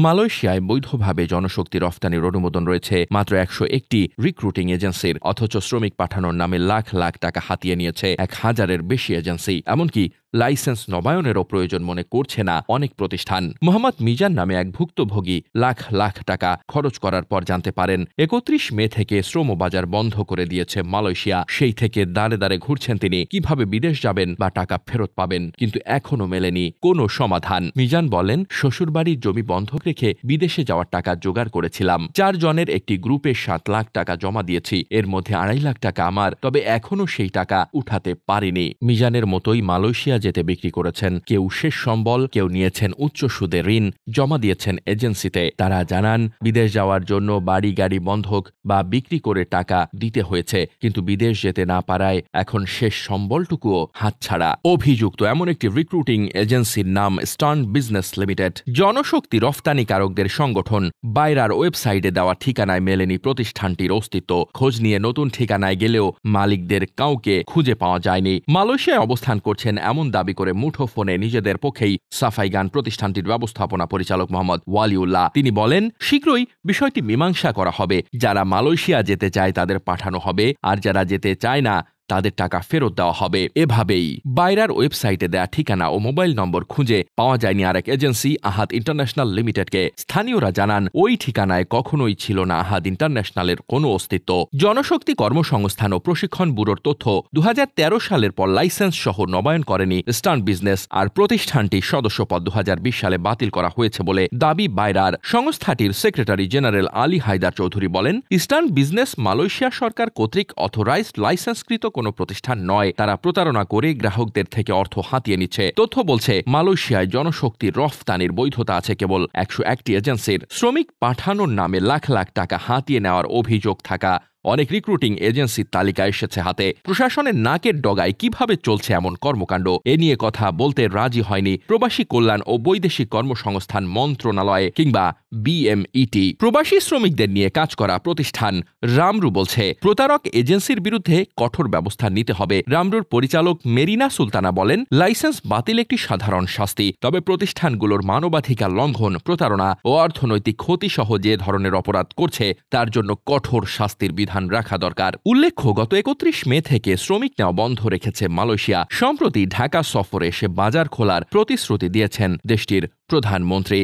মালয়েশিয়ায় বৈধভাবে জনশক্তি রফতানির অনুমোদন রয়েছে মাত্র 101টি রিক্রুটিং এজেন্সির, অথচ শ্রমিক পাঠানোর নামে লাখ লাখ টাকা হাতিয়ে নিয়েছে 1000-এর বেশি এজেন্সি। এমনকি লাইসেন্স নবায়নেরও প্রয়োজন মনে করছে না অনেক প্রতিষ্ঠান। মোহাম্মদ মিজান নামে এক ভুক্তভোগী লাখ লাখ টাকা খরচ করার পর জানতে পারেন 31 মে থেকে শ্রমবাজার বন্ধ করে দিয়েছে মালয়েশিয়া। সেই থেকে দাঁড়ে দাঁড়ে ঘুরছেন তিনি, কিভাবে বিদেশ যাবেন বা টাকা ফেরত পাবেন, কিন্তু এখনো মেলেনি কোনো সমাধান। মিজান বলেন, শ্বশুরবাড়ির জমি বন্ধক রেখে বিদেশে যাওয়ার টাকা জোগাড় করেছিলাম। 4 জনের একটি গ্রুপে 7 লাখ টাকা জমা দিয়েছি, এর মধ্যে 2.5 লাখ টাকা আমার, তবে এখনো সেই টাকা উঠাতে পারিনি। মিজানের মতোই মালয়েশিয়া যেতে বিক্রি করেছেন কেউ শেষ সম্বল, কেউ নিয়েছেন উচ্চ সুদে ঋণ, জমা দিয়েছেন এজেন্সিতে। তারা জানান, বিদেশ যাওয়ার জন্য বাড়ি গাড়ি বন্ধক বা বিক্রি করে টাকা দিতে হয়েছে, কিন্তু বিদেশ যেতে না পারায় এখন শেষ সম্বলটুকুও হাতছাড়া। অভিযুক্ত এমন একটি রিক্রুটিং এজেন্সির নাম স্টার্ন বিজনেস লিমিটেড। জনশক্তি রফতানিকারকদের সংগঠন। বাইরার ওয়েবসাইটে দেওয়া ঠিকানায় মেলেনি প্রতিষ্ঠানটির অস্তিত্ব। খোঁজ নিয়ে নতুন ঠিকানায় গেলেও মালিকদের কাউকে খুঁজে পাওয়া যায়নি। মালয়েশিয়ায় অবস্থান করছেন এমন দাবি করে মুঠোফোনে নিজেদের পক্ষেই সাফাই গান প্রতিষ্ঠানটির ব্যবস্থাপনা পরিচালক মোহাম্মদ ওয়ালিউল্লাহ। তিনি বলেন, শীঘ্রই বিষয়টি মীমাংসা করা হবে। যারা মালয়েশিয়া যেতে চায় তাদের পাঠানো হবে, আর যারা যেতে চায় না তাদের টাকা ফেরত দেওয়া হবে। এভাবেই বাইরার ওয়েবসাইটে দেয়া ঠিকানা ও মোবাইল নম্বর খুঁজে পাওয়া যায়নি আরেক এজেন্সি আহাদ ইন্টারন্যাশনাল লিমিটেডকে। স্থানীয়রা জানান, ওই ঠিকানায় কখনোই ছিল না আহাদ ইন্টারন্যাশনালের কোনো অস্তিত্ব। জনশক্তি কর্মসংস্থান ও প্রশিক্ষণ ব্যুরোর তথ্য, 2013 সালের পর লাইসেন্স সহ নবায়ন করেনি স্টার্ন বিজনেস, আর প্রতিষ্ঠানটির সদস্যপদ 2020 সালে বাতিল করা হয়েছে বলে দাবি বাইরার। সংস্থাটির সেক্রেটারি জেনারেল আলী হায়দার চৌধুরী বলেন, ইস্টার্ন বিজনেস মালয়েশিয়া সরকার কর্তৃক অথরাইজড লাইসেন্সকৃত কোনো প্রতিষ্ঠান নয়। তারা প্রতারণা করে গ্রাহকদের থেকে অর্থ হাতিয়ে নিচ্ছে। তথ্য বলছে, মালয়েশিয়ায় জনশক্তি রফতানির বৈধতা আছে কেবল 101টি এজেন্সির। শ্রমিক পাঠানোর নামে লাখ লাখ টাকা হাতিয়ে নেওয়ার অভিযোগ থাকা অনেক রিক্রুটিং এজেন্সির তালিকা এসেছে হাতে। প্রশাসনের নাকের ডগায় কিভাবে চলছে এমন কর্মকাণ্ড, এ নিয়ে কথা বলতে রাজি হয়নি প্রবাসী কল্যাণ ও বৈদেশিক কর্মসংস্থান মন্ত্রণালয় কিংবা বিএমইটি। প্রবাসী শ্রমিকদের নিয়ে কাজ করা প্রতিষ্ঠান রামরু বলছে, প্রতারক এজেন্সির বিরুদ্ধে কঠোর ব্যবস্থা নিতে হবে। রামরুর পরিচালক মেরিনা সুলতানা বলেন, লাইসেন্স বাতিল একটি সাধারণ শাস্তি, তবে প্রতিষ্ঠানগুলোর মানবাধিকার লঙ্ঘন, প্রতারণা ও অর্থনৈতিক ক্ষতি সহ যে ধরনের অপরাধ করছে তার জন্য কঠোর শাস্তির বিধান রাখা দরকার। উল্লেখ্য, গত 31 মে থেকে শ্রমিক নেওয়া বন্ধ রেখেছে মালয়েশিয়া। সম্প্রতি ঢাকা সফরে এসে বাজার খোলার প্রতিশ্রুতি দিয়েছেন দেশটির প্রধানমন্ত্রী।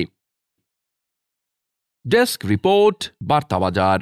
ডেস্ক রিপোর্ট, বার্তা বাজার।